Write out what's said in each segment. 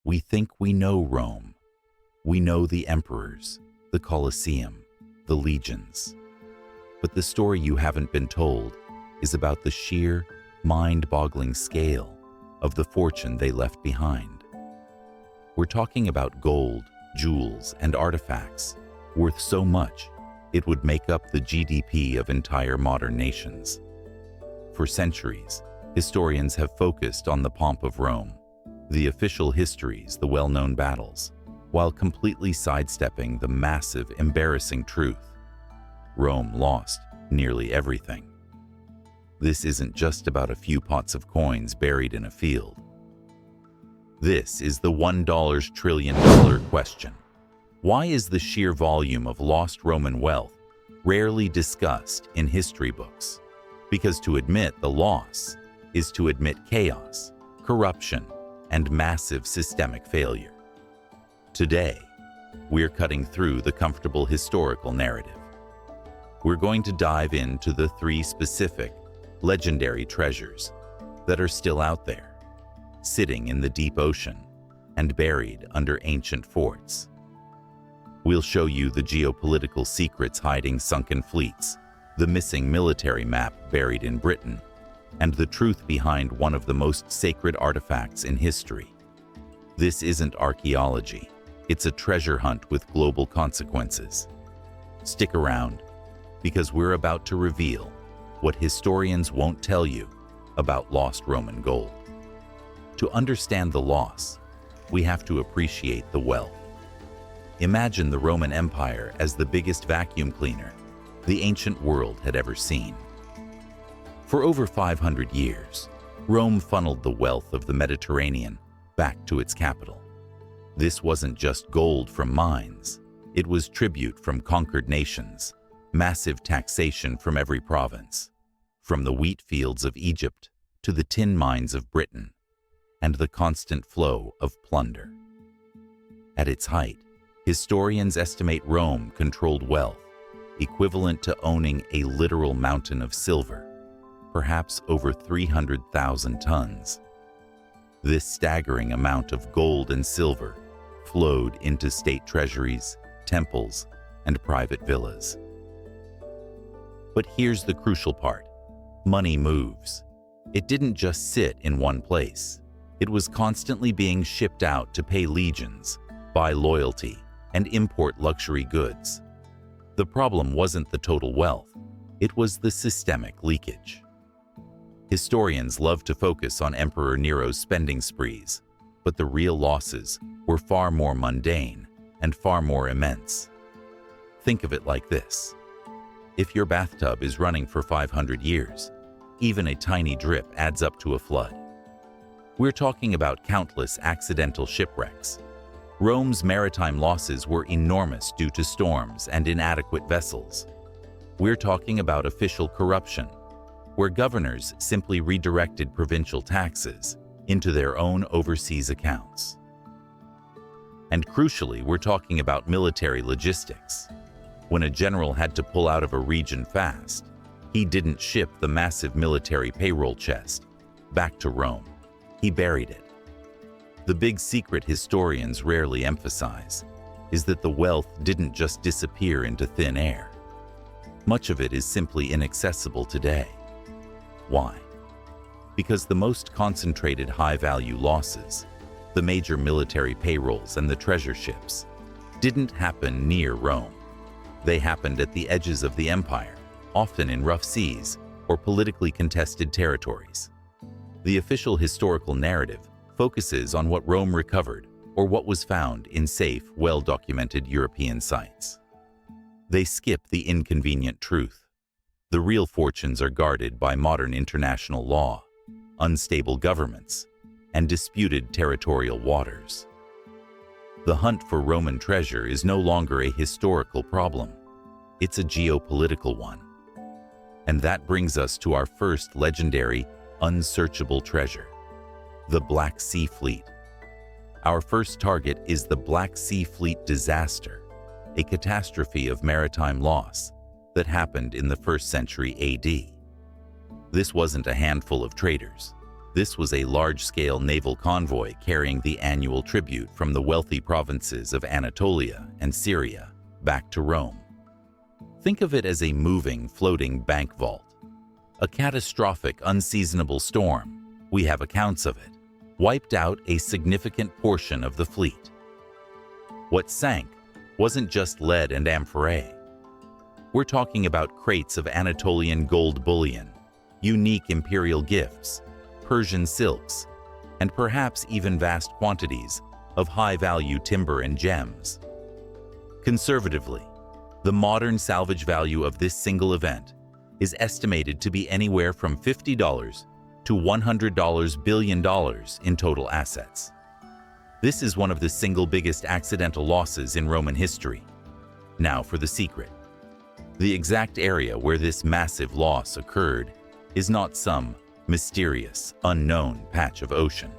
We think we know Rome. We know the emperors, the Colosseum, the legions. But the story you haven't been told is about the sheer, mind-boggling scale of the fortune they left behind. We're talking about gold, jewels, and artifacts worth so much it would make up the GDP of entire modern nations. For centuries, historians have focused on the pomp of Rome, the official histories, the well-known battles, while completely sidestepping the massive, embarrassing truth. Rome lost nearly everything. This isn't just about a few pots of coins buried in a field. This is the $1 trillion question. Why is the sheer volume of lost Roman wealth rarely discussed in history books? Because to admit the loss is to admit chaos, corruption, and massive systemic failure. Today, we're cutting through the comfortable historical narrative. We're going to dive into the 3 specific, legendary treasures that are still out there, sitting in the deep ocean and buried under ancient forts. We'll show you the geopolitical secrets hiding sunken fleets, the missing military map buried in Britain, and the truth behind one of the most sacred artifacts in history. This isn't archaeology. It's a treasure hunt with global consequences. Stick around, because we're about to reveal what historians won't tell you about lost Roman gold. To understand the loss, we have to appreciate the wealth. Imagine the Roman Empire as the biggest vacuum cleaner the ancient world had ever seen. For over 500 years, Rome funneled the wealth of the Mediterranean back to its capital. This wasn't just gold from mines. It was tribute from conquered nations, massive taxation from every province, from the wheat fields of Egypt to the tin mines of Britain, and the constant flow of plunder. At its height, historians estimate Rome controlled wealth equivalent to owning a literal mountain of silver, perhaps over 300,000 tons. This staggering amount of gold and silver flowed into state treasuries, temples, and private villas. But here's the crucial part. Money moves. It didn't just sit in one place. It was constantly being shipped out to pay legions, buy loyalty, and import luxury goods. The problem wasn't the total wealth. It was the systemic leakage. Historians love to focus on Emperor Nero's spending sprees, but the real losses were far more mundane and far more immense. Think of it like this. If your bathtub is running for 500 years, even a tiny drip adds up to a flood. We're talking about countless accidental shipwrecks. Rome's maritime losses were enormous due to storms and inadequate vessels. We're talking about official corruption, where governors simply redirected provincial taxes into their own overseas accounts. And crucially, we're talking about military logistics. When a general had to pull out of a region fast, he didn't ship the massive military payroll chest back to Rome. He buried it. The big secret historians rarely emphasize is that the wealth didn't just disappear into thin air. Much of it is simply inaccessible today. Why? Because the most concentrated high-value losses, the major military payrolls and the treasure ships, didn't happen near Rome. They happened at the edges of the empire, often in rough seas or politically contested territories. The official historical narrative focuses on what Rome recovered or what was found in safe, well-documented European sites. They skip the inconvenient truth. The real fortunes are guarded by modern international law, unstable governments, and disputed territorial waters. The hunt for Roman treasure is no longer a historical problem. It's a geopolitical one. And that brings us to our first legendary, unsearchable treasure, the Black Sea Fleet. Our first target is the Black Sea Fleet disaster, a catastrophe of maritime loss that happened in the 1st century AD. This wasn't a handful of traders. This was a large-scale naval convoy carrying the annual tribute from the wealthy provinces of Anatolia and Syria back to Rome. Think of it as a moving, floating bank vault. A catastrophic, unseasonable storm, we have accounts of it, wiped out a significant portion of the fleet. What sank wasn't just lead and amphorae. We're talking about crates of Anatolian gold bullion, unique imperial gifts, Persian silks, and perhaps even vast quantities of high-value timber and gems. Conservatively, the modern salvage value of this single event is estimated to be anywhere from $50 to $100 billion in total assets. This is one of the single biggest accidental losses in Roman history. Now for the secret. The exact area where this massive loss occurred is not some mysterious, unknown patch of ocean.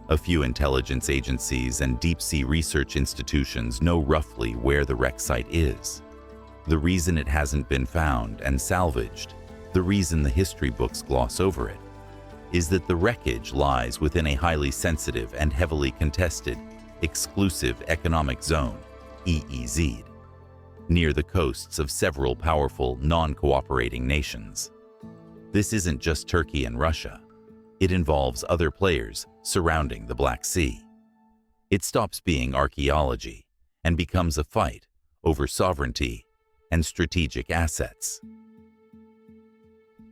A few intelligence agencies and deep-sea research institutions know roughly where the wreck site is. The reason it hasn't been found and salvaged, the reason the history books gloss over it, is that the wreckage lies within a highly sensitive and heavily contested Exclusive Economic Zone, EEZ, near the coasts of several powerful, non-cooperating nations. This isn't just Turkey and Russia. It involves other players surrounding the Black Sea. It stops being archaeology and becomes a fight over sovereignty and strategic assets.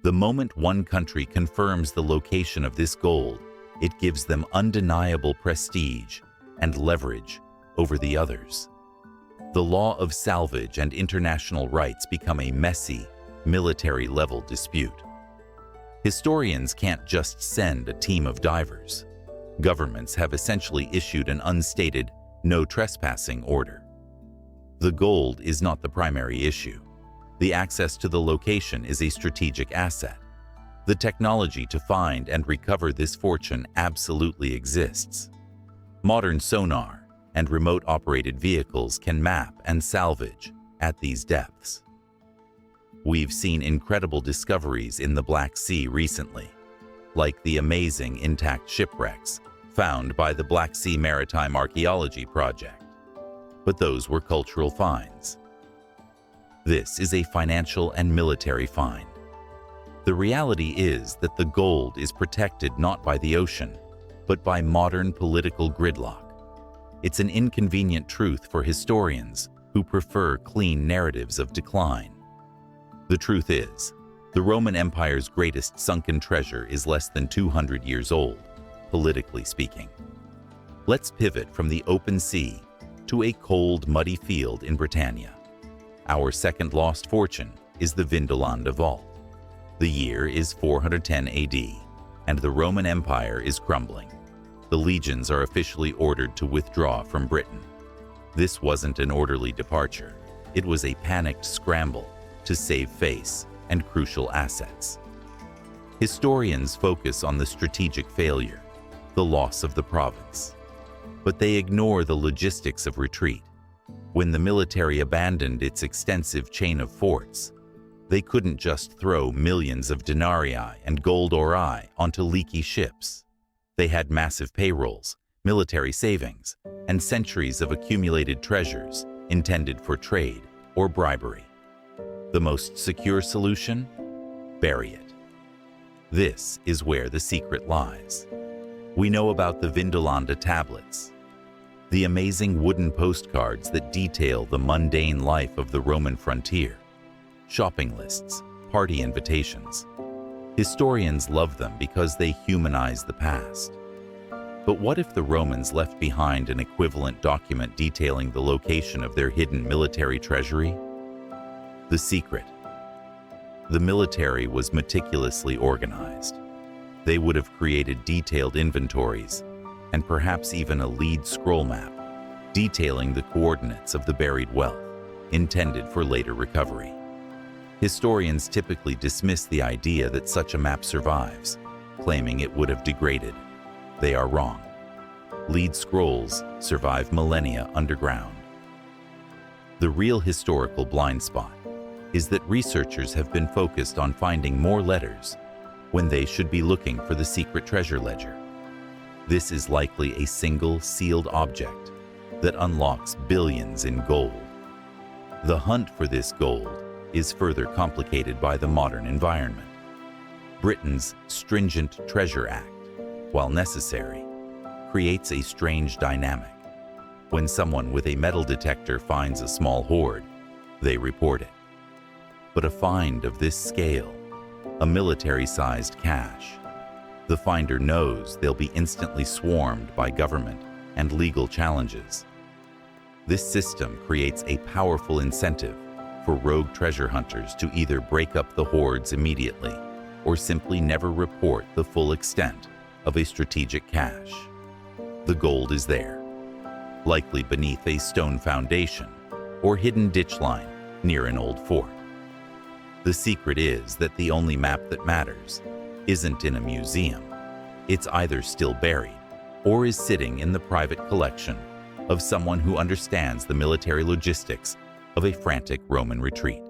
The moment one country confirms the location of this gold, it gives them undeniable prestige and leverage over the others. The law of salvage and international rights become a messy, military-level dispute. Historians can't just send a team of divers. Governments have essentially issued an unstated, no trespassing order. The gold is not the primary issue. The access to the location is a strategic asset. The technology to find and recover this fortune absolutely exists. Modern sonar and remote-operated vehicles can map and salvage at these depths. We've seen incredible discoveries in the Black Sea recently, like the amazing intact shipwrecks found by the Black Sea Maritime Archaeology Project. But those were cultural finds. This is a financial and military find. The reality is that the gold is protected not by the ocean, but by modern political gridlock. It's an inconvenient truth for historians who prefer clean narratives of decline. The truth is, the Roman Empire's greatest sunken treasure is less than 200 years old, politically speaking. Let's pivot from the open sea to a cold, muddy field in Britannia. Our second lost fortune is the Vindolanda Vault. The year is 410 AD, and the Roman Empire is crumbling. The legions are officially ordered to withdraw from Britain. This wasn't an orderly departure. It was a panicked scramble to save face and crucial assets. Historians focus on the strategic failure, the loss of the province. But they ignore the logistics of retreat. When the military abandoned its extensive chain of forts, they couldn't just throw millions of denarii and gold ori onto leaky ships. They had massive payrolls, military savings, and centuries of accumulated treasures intended for trade or bribery. The most secure solution? Bury it. This is where the secret lies. We know about the Vindolanda tablets, the amazing wooden postcards that detail the mundane life of the Roman frontier, shopping lists, party invitations. Historians love them because they humanize the past. But what if the Romans left behind an equivalent document detailing the location of their hidden military treasury? The secret. The military was meticulously organized. They would have created detailed inventories and perhaps even a lead scroll map detailing the coordinates of the buried wealth intended for later recovery. Historians typically dismiss the idea that such a map survives, claiming it would have degraded. They are wrong. Lead scrolls survive millennia underground. The real historical blind spot is that researchers have been focused on finding more letters, when they should be looking for the secret treasure ledger. This is likely a single sealed object that unlocks billions in gold. The hunt for this gold is further complicated by the modern environment. Britain's stringent Treasure Act, while necessary, creates a strange dynamic. When someone with a metal detector finds a small hoard, they report it. But a find of this scale, a military-sized cache, the finder knows they'll be instantly swarmed by government and legal challenges. This system creates a powerful incentive for rogue treasure hunters to either break up the hoards immediately or simply never report the full extent of a strategic cache. The gold is there, likely beneath a stone foundation or hidden ditch line near an old fort. The secret is that the only map that matters isn't in a museum. It's either still buried or is sitting in the private collection of someone who understands the military logistics of a frantic Roman retreat.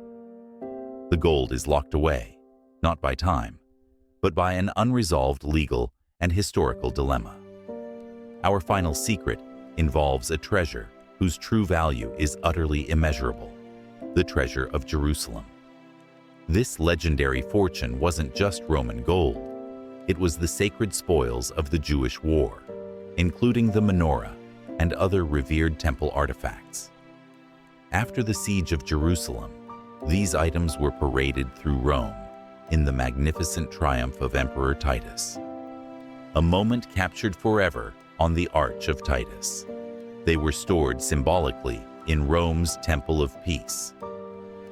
The gold is locked away, not by time, but by an unresolved legal and historical dilemma. Our final secret involves a treasure whose true value is utterly immeasurable, the treasure of Jerusalem. This legendary fortune wasn't just Roman gold. It was the sacred spoils of the Jewish war, including the menorah and other revered temple artifacts. After the siege of Jerusalem, these items were paraded through Rome in the magnificent triumph of Emperor Titus. A moment captured forever on the Arch of Titus. They were stored symbolically in Rome's Temple of Peace.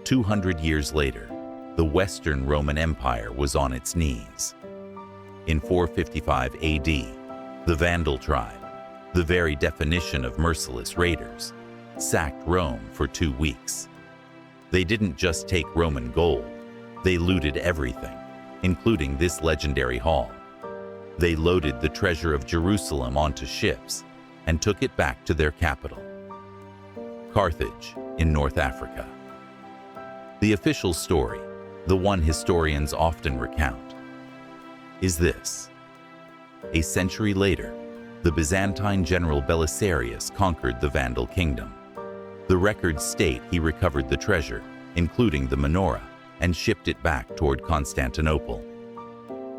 200 years later, the Western Roman Empire was on its knees. In 455 AD, the Vandal tribe, the very definition of merciless raiders, sacked Rome for 2 weeks. They didn't just take Roman gold, they looted everything, including this legendary hall. They loaded the treasure of Jerusalem onto ships and took it back to their capital, Carthage in North Africa. The official story, the one historians often recount, is this. A century later, the Byzantine general Belisarius conquered the Vandal kingdom. The records state he recovered the treasure, including the menorah, and shipped it back toward Constantinople.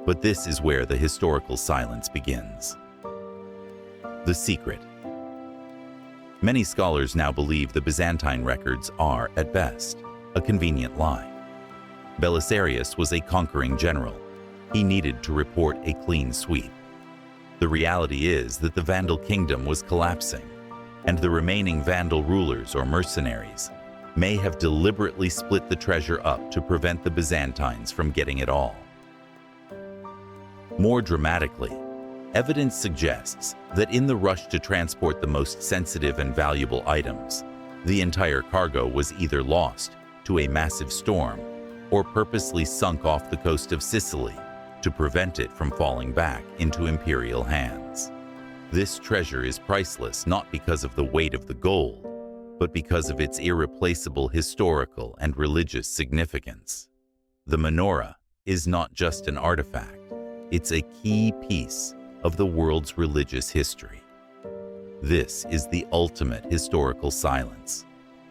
But this is where the historical silence begins. The secret. Many scholars now believe the Byzantine records are, at best, a convenient lie. Belisarius was a conquering general. He needed to report a clean sweep. The reality is that the Vandal kingdom was collapsing, and the remaining Vandal rulers or mercenaries may have deliberately split the treasure up to prevent the Byzantines from getting it all. More dramatically, evidence suggests that in the rush to transport the most sensitive and valuable items, the entire cargo was either lost to a massive storm or purposely sunk off the coast of Sicily to prevent it from falling back into imperial hands. This treasure is priceless not because of the weight of the gold, but because of its irreplaceable historical and religious significance. The menorah is not just an artifact, it's a key piece of the world's religious history. This is the ultimate historical silence,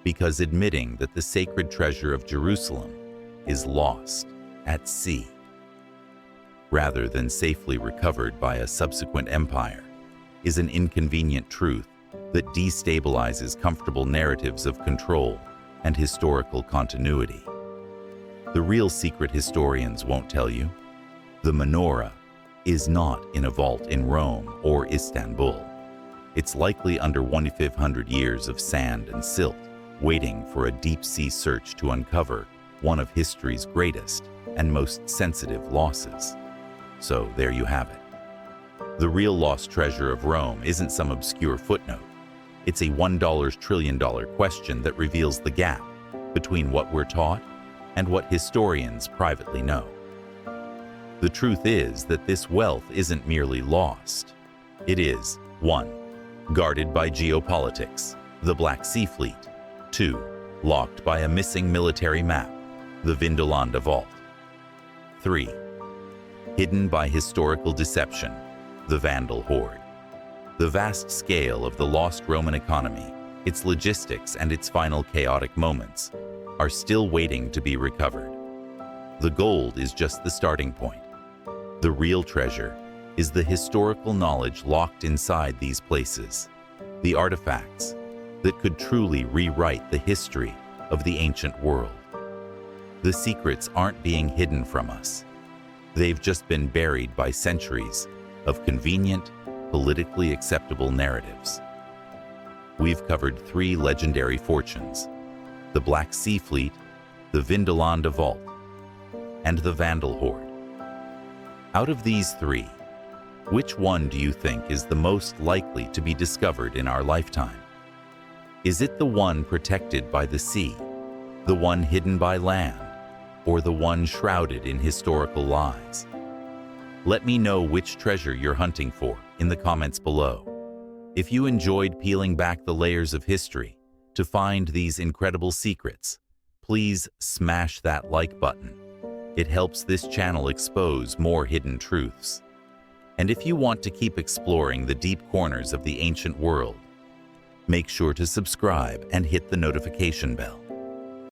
because admitting that the sacred treasure of Jerusalem is lost at sea, rather than safely recovered by a subsequent empire, is an inconvenient truth that destabilizes comfortable narratives of control and historical continuity. The real secret historians won't tell you. The menorah is not in a vault in Rome or Istanbul. It's likely under 2,500 years of sand and silt, waiting for a deep-sea search to uncover one of history's greatest and most sensitive losses. So there you have it. The real lost treasure of Rome isn't some obscure footnote. It's a $1 trillion question that reveals the gap between what we're taught and what historians privately know. The truth is that this wealth isn't merely lost. It is 1. Guarded by geopolitics, the Black Sea Fleet. 2. Locked by a missing military map, the Vindolanda Vault. 3. Hidden by historical deception, the Vandal Hoard. The vast scale of the lost Roman economy, its logistics and its final chaotic moments, are still waiting to be recovered. The gold is just the starting point. The real treasure is the historical knowledge locked inside these places, the artifacts that could truly rewrite the history of the ancient world. The secrets aren't being hidden from us. They've just been buried by centuries of convenient, politically acceptable narratives. We've covered 3 legendary fortunes: the Black Sea Fleet, the Vindolanda Vault, and the Vandal Hoard. Out of these 3, which one do you think is the most likely to be discovered in our lifetime? Is it the one protected by the sea, the one hidden by land, or the one shrouded in historical lies? Let me know which treasure you're hunting for in the comments below. If you enjoyed peeling back the layers of history to find these incredible secrets, please smash that like button. It helps this channel expose more hidden truths. And if you want to keep exploring the deep corners of the ancient world, make sure to subscribe and hit the notification bell.